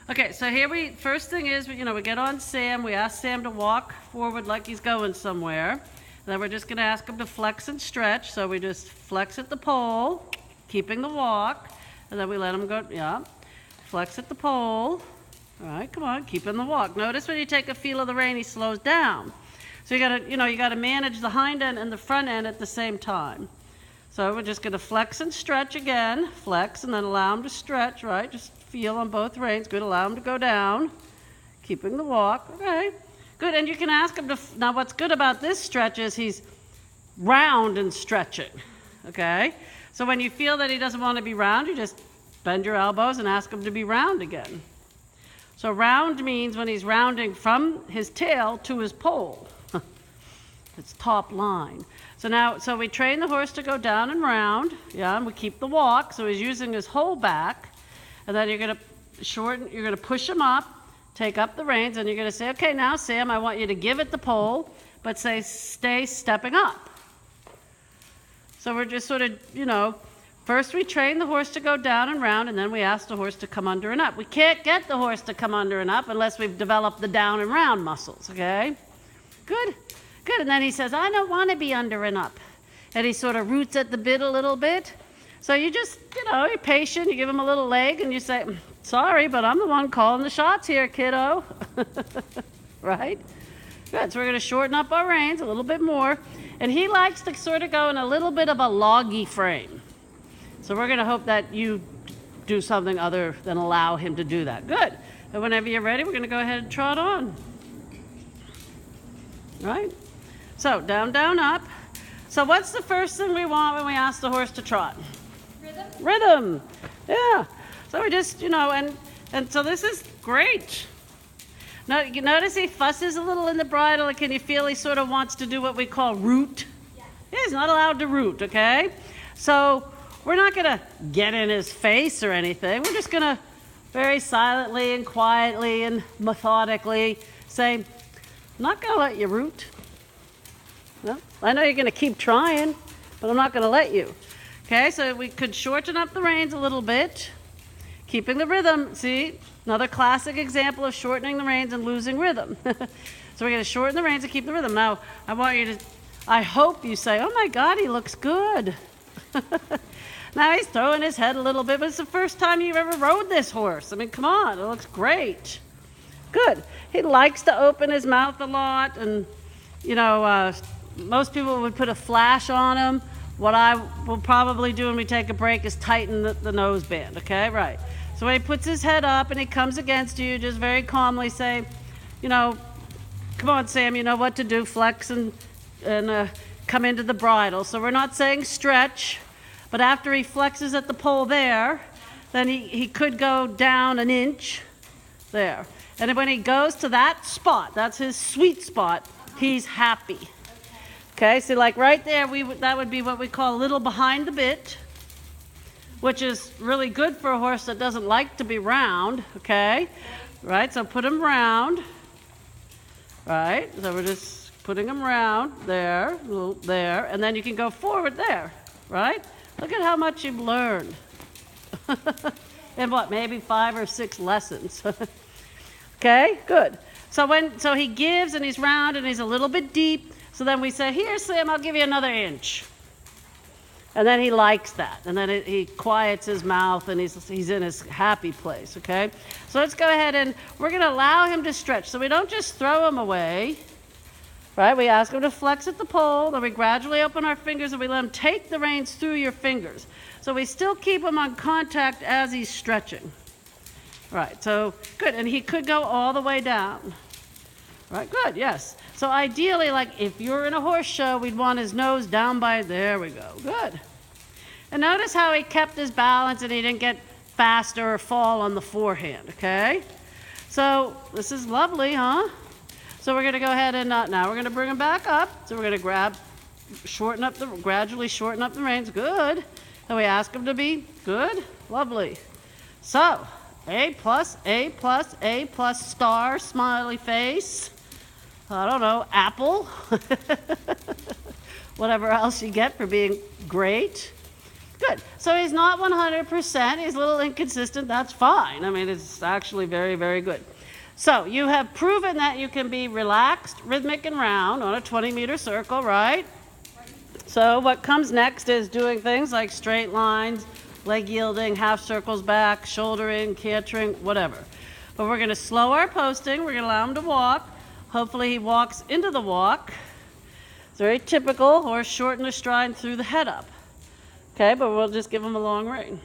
Okay, so first thing is, we get on Sam. We ask Sam to walk forward like he's going somewhere. And then we're just going to ask him to flex and stretch. So we just flex at the pole, keeping the walk. And then we let him go, yeah. Flex at the pole. All right, come on, keeping the walk. Notice when you take a feel of the rein, he slows down. So you gotta manage the hind end and the front end at the same time. So we're just gonna flex and stretch again. Flex and then allow him to stretch, right? Just feel on both reins. Good, allow him to go down. Keeping the walk, okay. Good, and you can ask him to, now what's good about this stretch is he's round and stretching, okay? So when you feel that he doesn't want to be round, you just bend your elbows and ask him to be round again. So round means when he's rounding from his tail to his pole. It's top line. So we train the horse to go down and round, yeah, and we keep the walk. So he's using his whole back. And then you're gonna push him up, take up the reins, and you're gonna say, okay, now Sam, I want you to give it the pole, but stay stepping up. So we're just sort of, first we train the horse to go down and round, and then we ask the horse to come under and up. We can't get the horse to come under and up unless we've developed the down and round muscles, okay? Good, good. And then he says, I don't want to be under and up. And he sort of roots at the bit a little bit. So you just, you're patient, you give him a little leg, and you say, sorry, but I'm the one calling the shots here, kiddo. Right? Good, so we're going to shorten up our reins a little bit more. And he likes to sort of go in a little bit of a loggy frame. So we're going to hope that you do something other than allow him to do that. Good. And whenever you're ready, we're going to go ahead and trot on. Right? So down, down, up. So what's the first thing we want when we ask the horse to trot? Rhythm. Rhythm. Yeah. So we just, and so this is great. Now, you notice he fusses a little in the bridle, and can you feel he sort of wants to do what we call root? Yes. Yeah, he's not allowed to root, okay? So we're not going to get in his face or anything. We're just going to very silently and quietly and methodically say, I'm not going to let you root. No, I know you're going to keep trying, but I'm not going to let you. Okay, so we could shorten up the reins a little bit, keeping the rhythm. See, another classic example of shortening the reins and losing rhythm. So we're going to shorten the reins and keep the rhythm. Now, I hope you say, oh my God, he looks good. Now he's throwing his head a little bit, but it's the first time you've ever rode this horse. I mean, come on, it looks great. Good. He likes to open his mouth a lot, and, most people would put a flash on him. What I will probably do when we take a break is tighten the nose band, okay? Right. So when he puts his head up and he comes against you, just very calmly say, come on, Sam, you know what to do. Flex and come into the bridle. So we're not saying stretch, but after he flexes at the pole there, then he could go down an inch there. And when he goes to that spot, that's his sweet spot, he's happy. Okay, so like right there, that would be what we call a little behind the bit, which is really good for a horse that doesn't like to be round, okay? Right, so put him round. Right, so we're just putting him round there, there, and then you can go forward there, right? Look at how much you've learned. In what, maybe 5 or 6 lessons. Okay, good. So he gives and he's round and he's a little bit deep. So then we say, here, Sam, I'll give you another inch. And then he likes that. And then he quiets his mouth and he's in his happy place, okay? So let's go ahead and we're going to allow him to stretch. So we don't just throw him away, right? We ask him to flex at the pole. Then we gradually open our fingers and we let him take the reins through your fingers. So we still keep him on contact as he's stretching. Right, so good. And he could go all the way down. Right, good, yes. So ideally, like if you're in a horse show, we'd want his nose down by, there we go, good. And notice how he kept his balance and he didn't get faster or fall on the forehand, okay? So this is lovely, huh? So we're gonna go ahead and, now we're gonna bring him back up. So we're gonna gradually shorten up the reins, good. And we ask him to be good, lovely. So, A+, star, smiley face. I don't know, apple, whatever else you get for being great. Good. So he's not 100%. He's a little inconsistent. That's fine. I mean, it's actually very, very good. So you have proven that you can be relaxed, rhythmic, and round on a 20-meter circle, right? So what comes next is doing things like straight lines, leg yielding, half circles back, shouldering, cantering, whatever. But we're going to slow our posting. We're going to allow him to walk. Hopefully he walks into the walk. It's very typical, or shorten the stride through the head up. Okay, but we'll just give him a long rein.